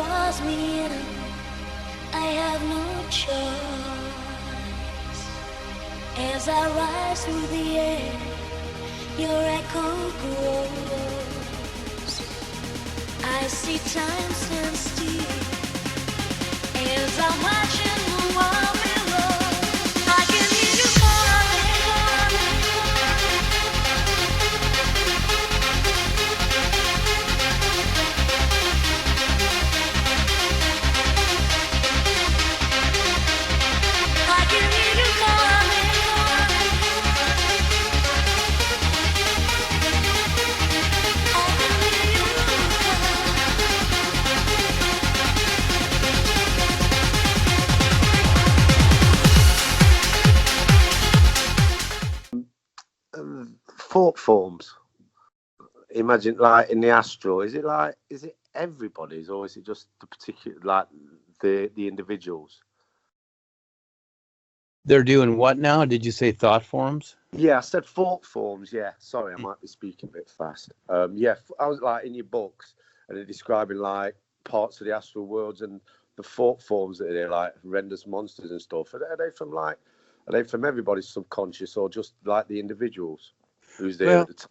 draws me in, I have no choice. As I rise through the air, your echo grows. I see time stand still as I'm watching the world below. I can hear you thought forms. Imagine, like in the Astral, is it everybody's, or is it just the particular, like the individuals? They're doing what now? Did you say thought forms? Yeah, I said thought forms. Yeah, sorry, I might be speaking a bit fast. Yeah, I was like in your books, and they're describing like parts of the astral worlds and the thought forms that are like horrendous monsters and stuff. Are they from everybody's subconscious, or just like the individuals who's there Well, at the time?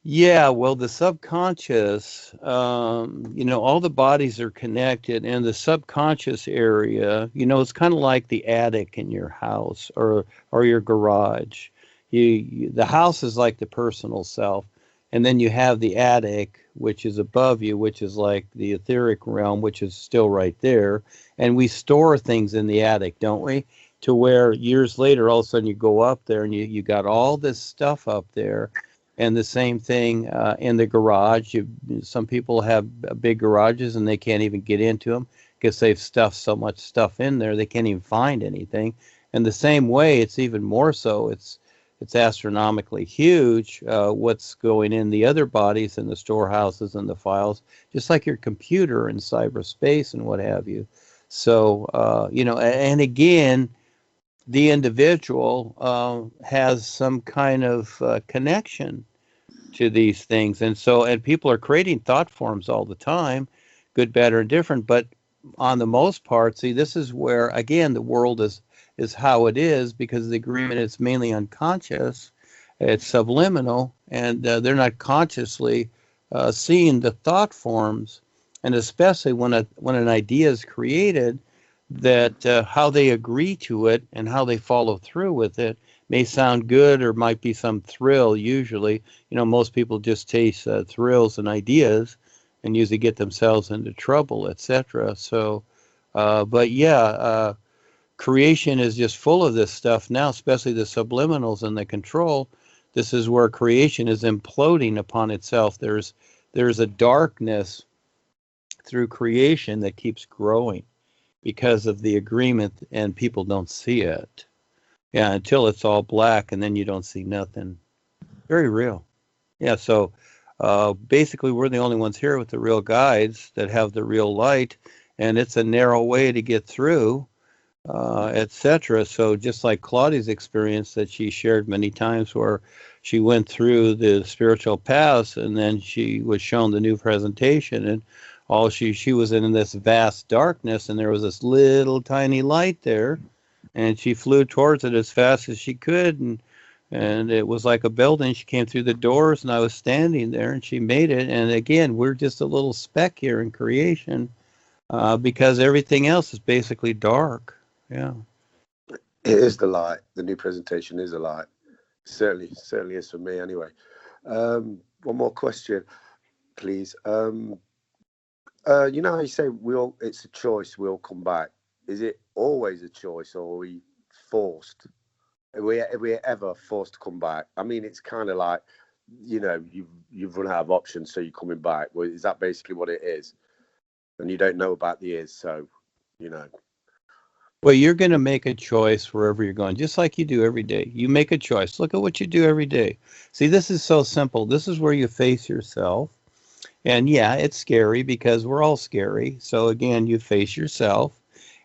yeah, well, the subconscious, all the bodies are connected, and the subconscious area, it's kind of like the attic in your house or your garage. The house is like the personal self, and then you have the attic, which is above you, which is like the etheric realm, which is still right there. And we store things in the attic, don't we? To where years later, all of a sudden you go up there and you got all this stuff up there. And the same thing in the garage. Some people have big garages and they can't even get into them because they've stuffed so much stuff in there they can't even find anything. And the same way, it's even more so. It's astronomically huge what's going in the other bodies and the storehouses and the files, just like your computer in cyberspace and what have you. So, and again, the individual has some kind of connection to these things. And people are creating thought forms all the time, good, bad, or indifferent. But on the most part, see, this is where, again, the world is how it is, because the agreement is mainly unconscious. It's subliminal, and they're not consciously seeing the thought forms. And especially when an idea is created, that how they agree to it and how they follow through with it may sound good, or might be some thrill. Usually, most people just taste thrills and ideas and usually get themselves into trouble, etc. So, but yeah, creation is just full of this stuff now, especially the subliminals and the control. This is where creation is imploding upon itself. There's a darkness through creation that keeps growing because of the agreement, and people don't see it. Yeah, until it's all black, and then you don't see nothing. Very real. Yeah, so basically we're the only ones here with the real guides that have the real light, and it's a narrow way to get through, etc. So just like Claudia's experience that she shared many times, where she went through the spiritual paths, and then she was shown the new presentation, and she was in this vast darkness, and there was this little tiny light there, and she flew towards it as fast as she could, and it was like a building. She came through the doors, and I was standing there, and she made it. And again, we're just a little speck here in creation, because everything else is basically dark. Yeah, It is the light. The new presentation is a light. Certainly is for me anyway. One more question, please. You know how you say it's a choice, we all come back. Is it always a choice, or are we forced? Are we ever forced to come back? I mean, it's kind of like, you've run out of options, so you're coming back. Well, is that basically what it is? And you don't know about the is, so, Well, you're going to make a choice wherever you're going, just like you do every day. You make a choice. Look at what you do every day. See, this is so simple. This is where you face yourself. And yeah, it's scary because we're all scary. So again, you face yourself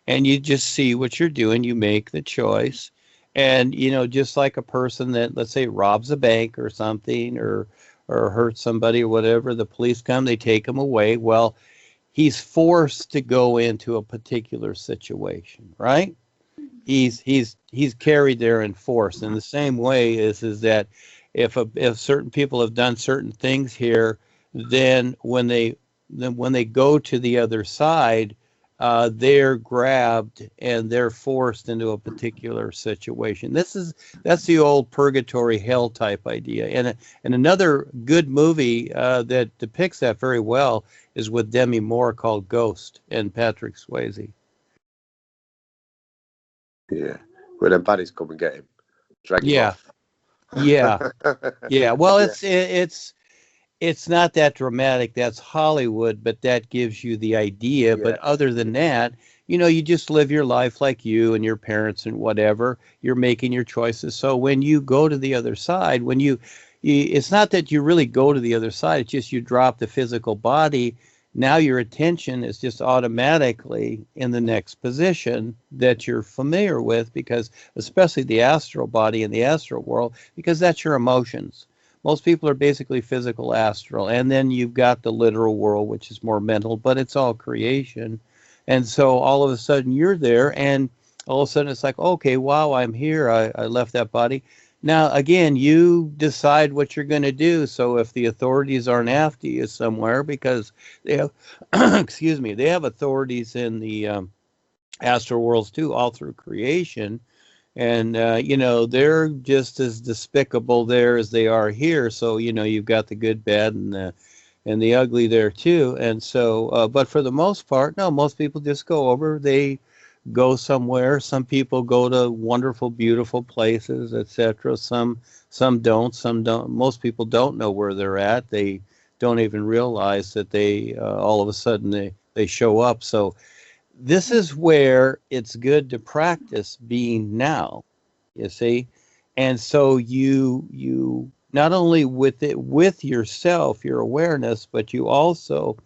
and you just see what you're doing. You make the choice. And, just like a person that, let's say, robs a bank or something, or hurts somebody or whatever, the police come, they take them away. Well, he's forced to go into a particular situation, right? He's carried there and forced. In the same way is that if certain people have done certain things here, then when they go to the other side, they're grabbed and they're forced into a particular situation. That's the old purgatory hell type idea. And another good movie that depicts that very well is with Demi Moore called Ghost and Patrick Swayze. Yeah. Where them baddies come and get him, drag him Yeah, off. yeah, yeah. Well, Yeah. it's not that dramatic. That's Hollywood, but that gives you the idea. But Yeah. other than that, you just live your life like you and your parents and whatever. You're making your choices. So when you go to the other side, it's not that you really go to the other side. It's just you drop the physical body. Now your attention is just automatically in the next position that you're familiar with, because especially the astral body and the astral world, because that's your emotions. Most people are basically physical astral, and then you've got the literal world, which is more mental, but it's all creation. And so all of a sudden you're there, and all of a sudden it's like, okay, wow, I'm here. I left that body. Now, again, you decide what you're going to do. So if the authorities aren't after you somewhere, because they have, excuse me, they have authorities in the astral worlds too, all through creation. And, they're just as despicable there as they are here. So, you've got the good, bad, and the ugly there too. And so, but for the most part, no, most people just go over. They go somewhere. Some people go to wonderful, beautiful places, etc. Some don't. Some don't. Most people don't know where they're at. They don't even realize that they all of a sudden they show up. So this is where it's good to practice being now, you see. And so you not only with yourself, your awareness, but you also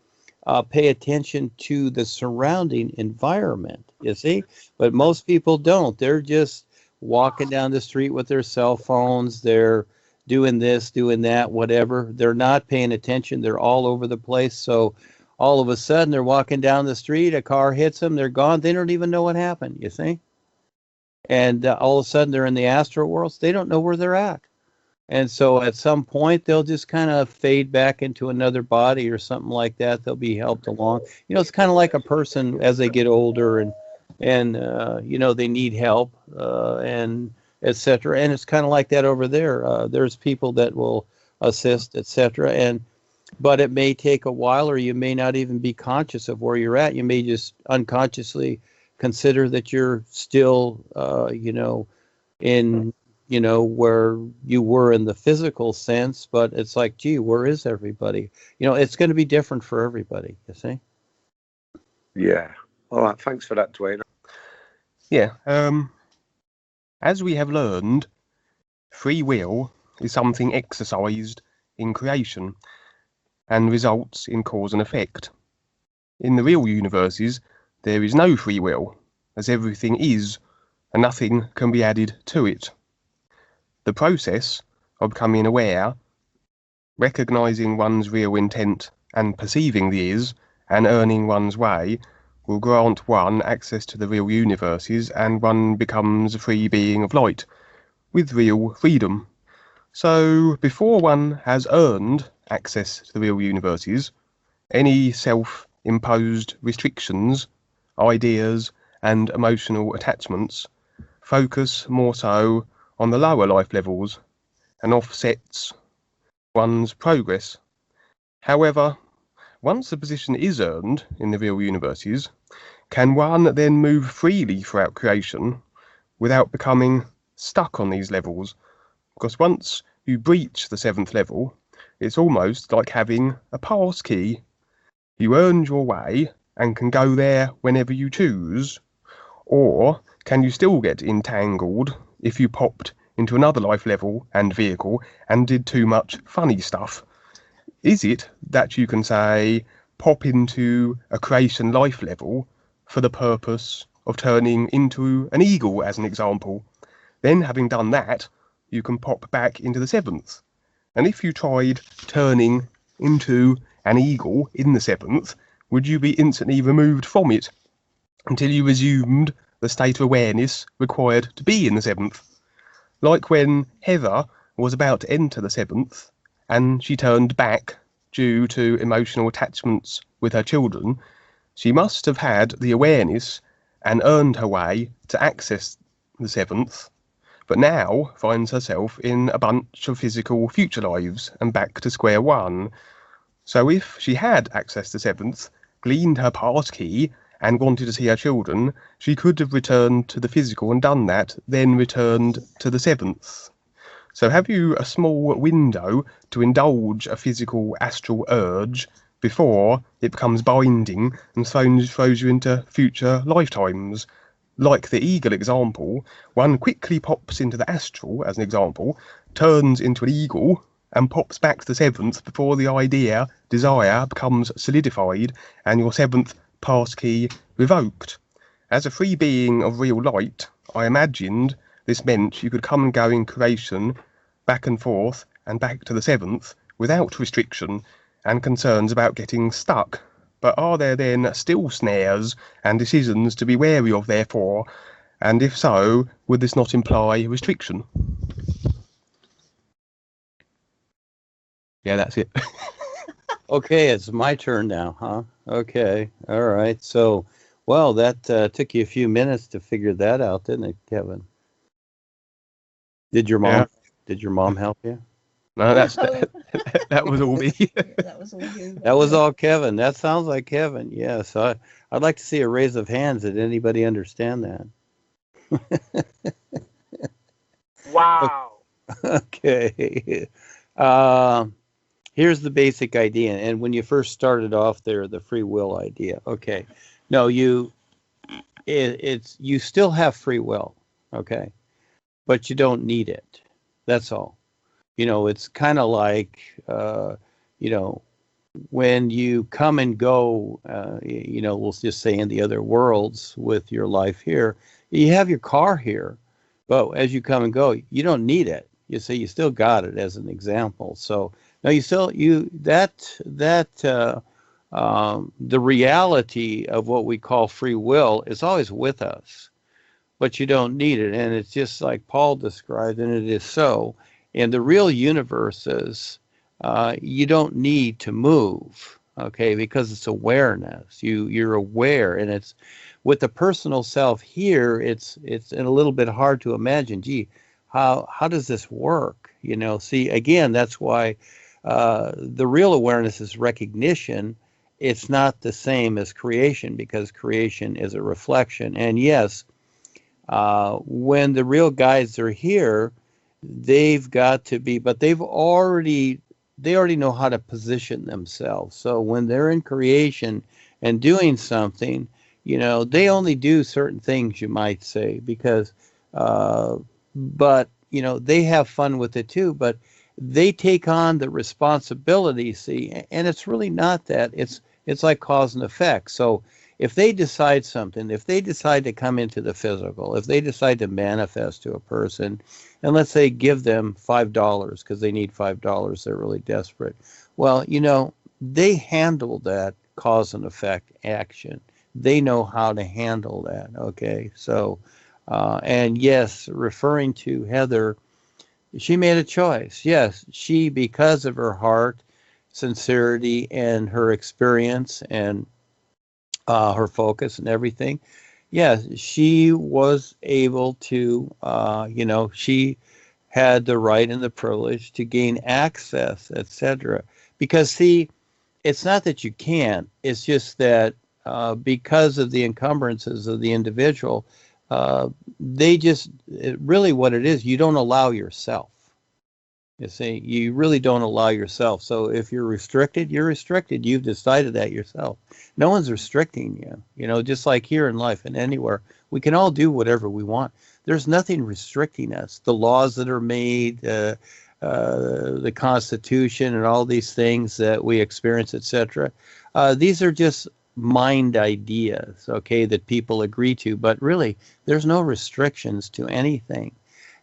pay attention to the surrounding environment, you see. But most people don't. They're just walking down the street with their cell phones. They're doing this, doing that, whatever. They're not paying attention. They're all over the place. So all of a sudden they're walking down the street, a car hits them, they're gone. They don't even know what happened, you see. And all of a sudden they're in the astral worlds. They don't know where they're at. And so at some point, they'll just kind of fade back into another body or something like that. They'll be helped along. It's kind of like a person as they get older and they need help and etc. And it's kind of like that over there. There's people that will assist, etc. But it may take a while, or you may not even be conscious of where you're at. You may just unconsciously consider that you're still, in where you were in the physical sense, but it's like, gee, where is everybody? It's going to be different for everybody, you see? Yeah. All right. Thanks for that, Duane. Yeah. As we have learned, free will is something exercised in creation and results in cause and effect. In the real universes, there is no free will, as everything is, and nothing can be added to it. The process of becoming aware, recognising one's real intent and perceiving the is, and earning one's way, will grant one access to the real universes, and one becomes a free being of light, with real freedom. So, before one has earned access to the real universes, any self-imposed restrictions, ideas, and emotional attachments focus more so on the lower life levels and offsets one's progress. However, once the position is earned in the real universes, can one then move freely throughout creation without becoming stuck on these levels? Because once you breach the 7th level, it's almost like having a pass key. You earned your way and can go there whenever you choose. Or can you still get entangled if you popped into another life level and vehicle and did too much funny stuff? Is it that you can say, pop into a creation life level for the purpose of turning into an eagle, as an example? Then, having done that, you can pop back into the 7th. And if you tried turning into an eagle in the 7th, would you be instantly removed from it until you resumed the state of awareness required to be in the seventh? Like when Heather was about to enter the seventh and she turned back due to emotional attachments with her children, she must have had the awareness and earned her way to access the seventh, but now finds herself in a bunch of physical future lives and back to square one. So if she had accessed the seventh, gleaned her pass key, and wanted to see her children, she could have returned to the physical and done that, then returned to the seventh. So have you a small window to indulge a physical astral urge before it becomes binding and throws you into future lifetimes? Like the eagle example, one quickly pops into the astral, as an example, turns into an eagle, and pops back to the seventh before the desire becomes solidified and your seventh pass key revoked. As a free being of real light, I imagined this meant you could come and go in creation, back and forth, and back to the seventh, without restriction and concerns about getting stuck. But are there then still snares and decisions to be wary of, therefore? And if so, would this not imply restriction? Yeah, that's it. Okay, it's my turn now, huh? Okay, all right. So, well, that took you a few minutes to figure that out, didn't it, Kevin? Did your mom? Yeah. Did your mom help you? No, that was all me. That was all you. That was all Kevin. That sounds like Kevin. Yes, I'd like to see a raise of hands. Did anybody understand that? Wow. Okay. Here's the basic idea. And when you first started off there, the free will idea. Okay. No, you still have free will. Okay. But you don't need it. That's all. It's kind of like, when you come and go, we'll just say in the other worlds with your life here, you have your car here, but as you come and go, you don't need it. You see, you still got it as an example. So now the reality of what we call free will is always with us, but you don't need it. And it's just like Paul described, and it is so. In the real universes, you don't need to move, okay, because it's awareness. You're aware, and it's with the personal self here. It's a little bit hard to imagine. Gee, how does this work? See, again, that's why the real awareness is recognition. It's not the same as creation, because creation is a reflection. And yes, when the real guides are here, they've got to be, but they already know how to position themselves. So when they're in creation and doing something, they only do certain things, you might say, because, but, they have fun with it too, but they take on the responsibility, see, and it's really not that. It's like cause and effect. So if they decide something, if they decide to come into the physical, if they decide to manifest to a person, and let's say give them $5 because they need $5, they're really desperate. Well, they handle that cause and effect action. They know how to handle that, okay? So, and yes, referring to Heather, she made a choice. Yes, she, because of her heart, sincerity, and her experience, and her focus and everything, yes, she was able to, she had the right and the privilege to gain access, etc. Because, see, it's not that you can't, it's just that because of the encumbrances of the individual, really what it is, you don't allow yourself. You see, you really don't allow yourself. So if you're restricted, you're restricted. You've decided that yourself. No one's restricting you. Just like here in life and anywhere, we can all do whatever we want. There's nothing restricting us. The laws that are made, the Constitution, and all these things that we experience, etc. These are just mind ideas, okay, that people agree to. But really, there's no restrictions to anything.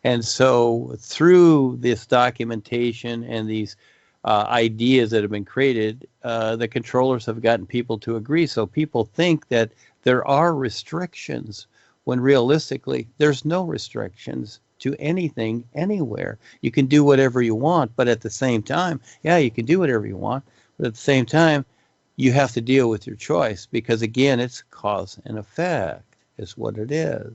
And so through this documentation and these ideas that have been created, the controllers have gotten people to agree. So people think that there are restrictions when realistically there's no restrictions to anything anywhere. You can do whatever you want, but at the same time, yeah, you can do whatever you want, but at the same time, you have to deal with your choice because again, it's cause and effect is what it is.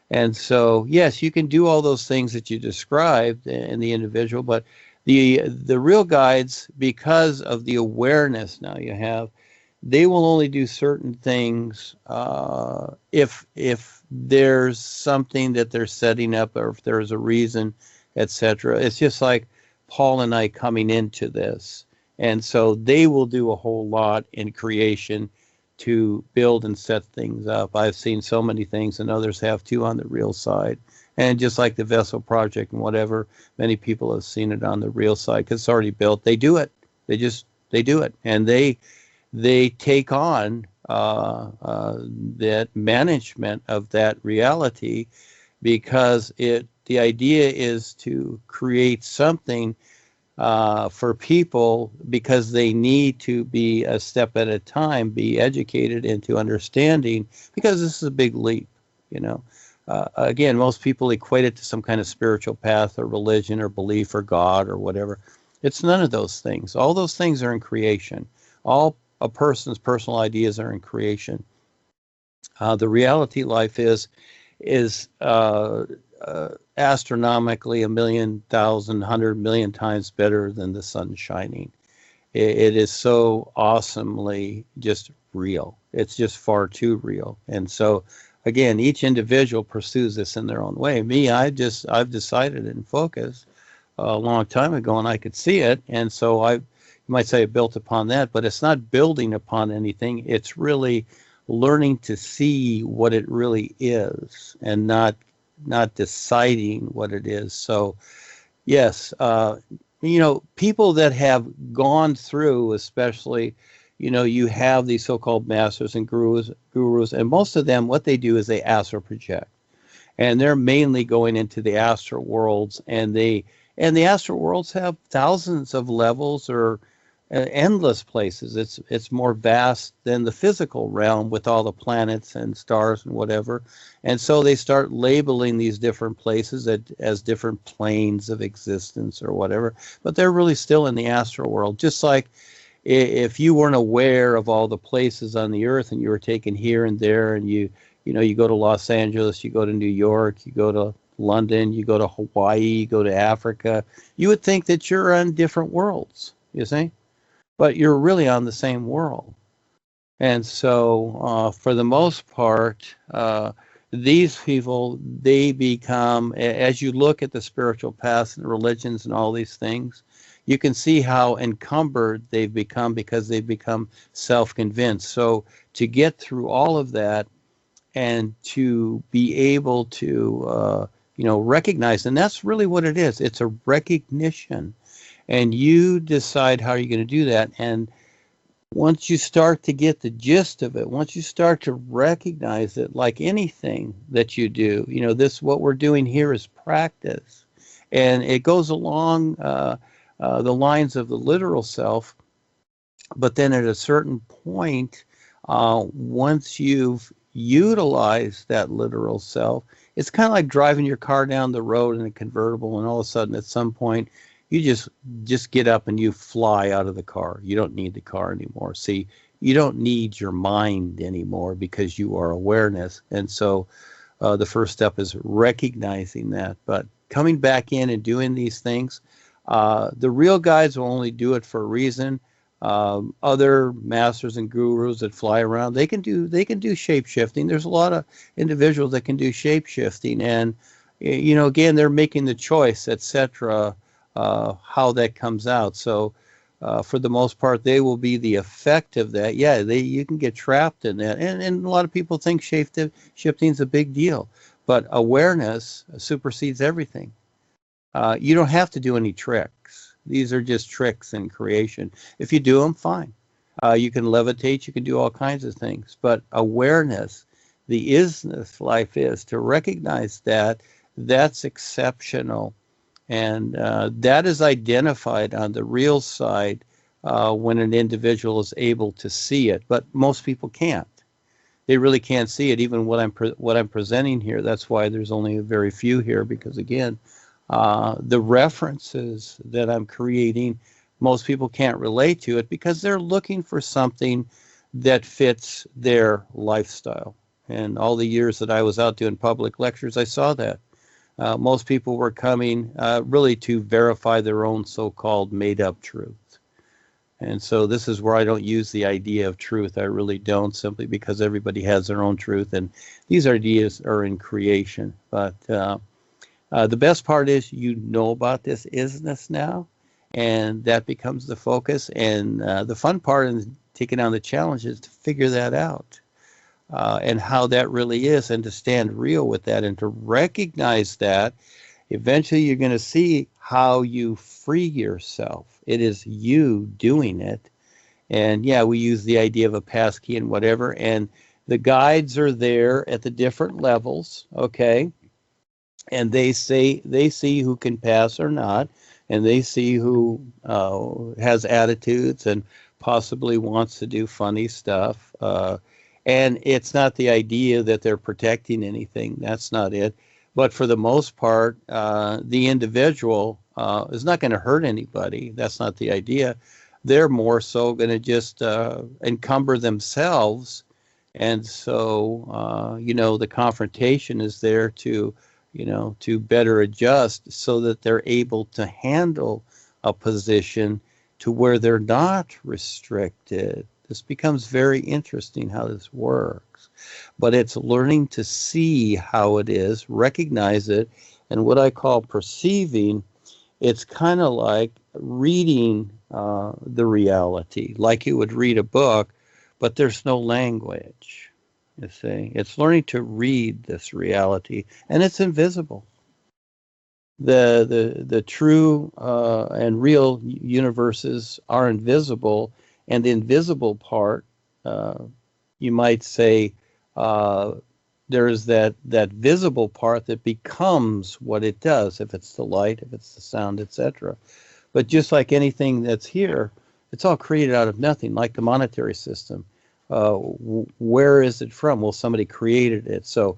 And so, yes, you can do all those things that you described in the individual, but the real guides, because of the awareness now you have, they will only do certain things if there's something that they're setting up or if there's a reason, etc. It's just like Paul and I coming into this. And so they will do a whole lot in creation to build and set things up. I've seen so many things, and others have too on the real side. And just like the Vessel Project and whatever, many people have seen it on the real side because it's already built. They do it. They do it, and they take on that management of that reality because the idea is to create something for people because they need to be a step at a time, be educated into understanding because this is a big leap, you know. Again, most people equate it to some kind of spiritual path or religion or belief or God or whatever. It's none of those things. All those things are in creation. All a person's personal ideas are in creation. The reality life is astronomically 1,000,000 times better than the sun shining. It is so awesomely just real. It's just far too real. And so, again, each individual pursues this in their own way. Me, I've decided and focused a long time ago, and I could see it. And so you might say I built upon that, but it's not building upon anything. It's really learning to see what it really is and not deciding what it is. So yes, people that have gone through, especially, you have these so-called masters and gurus, and most of them, what they do is they astral project, and they're mainly going into the astral worlds, and the astral worlds have thousands of levels or endless places. It's more vast than the physical realm with all the planets and stars and whatever. And so they start labeling these different places as different planes of existence or whatever. But they're really still in the astral world. Just like if you weren't aware of all the places on the earth and you were taken here and there, and you go to Los Angeles, you go to New York, you go to London, you go to Hawaii, you go to Africa, you would think that you're on different worlds, you see? But you're really on the same world. And so for the most part, these people, they become, as you look at the spiritual paths and religions and all these things, you can see how encumbered they've become because they've become self-convinced. So to get through all of that and to be able to, recognize, and that's really what it is. It's a recognition. And you decide how you're going to do that. And once you start to get the gist of it, once you start to recognize it, like anything that you do, what we're doing here is practice. And it goes along the lines of the literal self. But then at a certain point, once you've utilized that literal self, it's kind of like driving your car down the road in a convertible, and all of a sudden at some point, you just get up and you fly out of the car. You don't need the car anymore. See, you don't need your mind anymore because you are awareness. And so the first step is recognizing that. But coming back in and doing these things, the real guides will only do it for a reason. Other masters and gurus that fly around, they can do shape shifting. There's a lot of individuals that can do shape shifting, and again, they're making the choice, etc. How that comes out. So for the most part, they will be the effect of that. Yeah, you can get trapped in that. And a lot of people think shifting is a big deal. But awareness supersedes everything. You don't have to do any tricks. These are just tricks in creation. If you do them, fine. You can levitate. You can do all kinds of things. But awareness, the isness life is to recognize that that's exceptional. And that is identified on the real side when an individual is able to see it, but most people can't. They really can't see it, even what I'm presenting here. That's why there's only a very few here, because again, the references that I'm creating, most people can't relate to it because they're looking for something that fits their lifestyle. And all the years that I was out doing public lectures, I saw that. Most people were coming really to verify their own so-called made-up truth. And so this is where I don't use the idea of truth. I really don't, simply because everybody has their own truth, and these ideas are in creation. But the best part is you know about this isness now, and that becomes the focus. And the fun part in taking on the challenge is to figure that out. And how that really is, and to stand real with that, and to recognize that eventually you're going to see how you free yourself. It is you doing it. And yeah, we use the idea of a passkey and whatever, and the guides are there at the different levels, okay? And they see who can pass or not, and they see who has attitudes and possibly wants to do funny stuff. And it's not the idea that they're protecting anything. That's not it. But for the most part, the individual is not going to hurt anybody. That's not the idea. They're more so going to just encumber themselves. And so, the confrontation is there to, to better adjust so that they're able to handle a position to where they're not restricted. This becomes very interesting how this works, but it's learning to see how it is, recognize it, and what I call perceiving. It's kind of like reading the reality, like you would read a book, but there's no language. You see, it's learning to read this reality, and it's invisible. The true and real universes are invisible. And the invisible part, you might say, there's that visible part that becomes what it does, if it's the light, if it's the sound, etc. But just like anything that's here, it's all created out of nothing, like the monetary system. Where is it from? Well, somebody created it. So,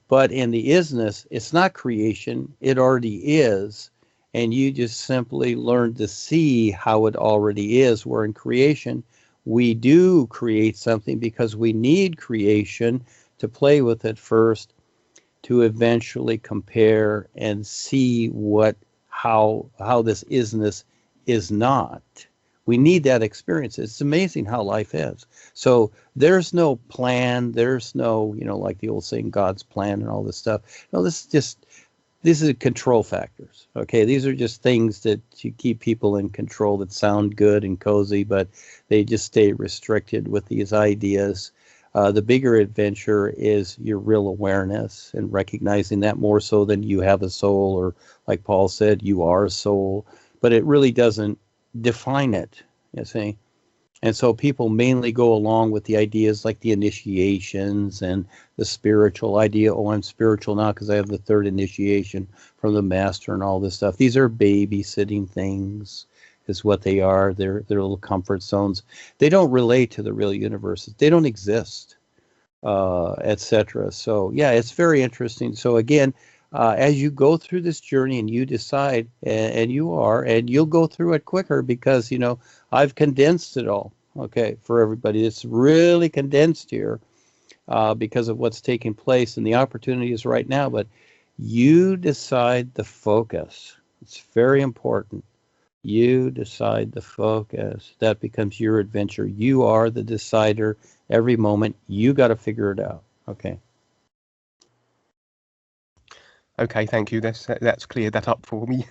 but in the isness, it's not creation, it already is. And you just simply learn to see how it already is. Where in creation, we do create something because we need creation to play with it first, to eventually compare and see how this isness is not. We need that experience. It's amazing how life is. So there's no plan. There's no, like the old saying, God's plan and all this stuff. No, these are control factors, okay? These are just things that you keep people in control that sound good and cozy, but they just stay restricted with these ideas. The bigger adventure is your real awareness and recognizing that more so than you have a soul, or like Paul said, you are a soul, but it really doesn't define it, you see? And so people mainly go along with the ideas like the initiations and the spiritual idea. Oh, I'm spiritual now because I have the third initiation from the master and all this stuff. These are babysitting things is what they are. They're little comfort zones. They don't relate to the real universes. They don't exist, etc. So, yeah, it's very interesting. So, again, as you go through this journey and you decide, and you'll go through it quicker because, I've condensed it all, okay, for everybody. It's really condensed here because of what's taking place and the opportunities right now. But you decide the focus. It's very important. You decide the focus. That becomes your adventure. You are the decider every moment. You got to figure it out, okay? Okay, thank you. That's cleared that up for me.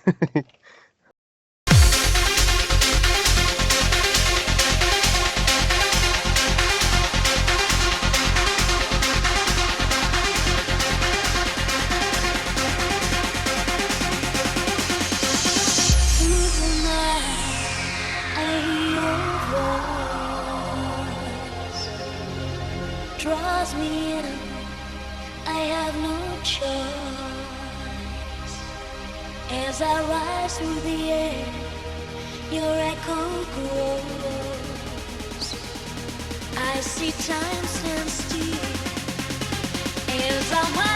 Draws me in, I have no choice. As I through the air, your echo grows. I see time stand still as I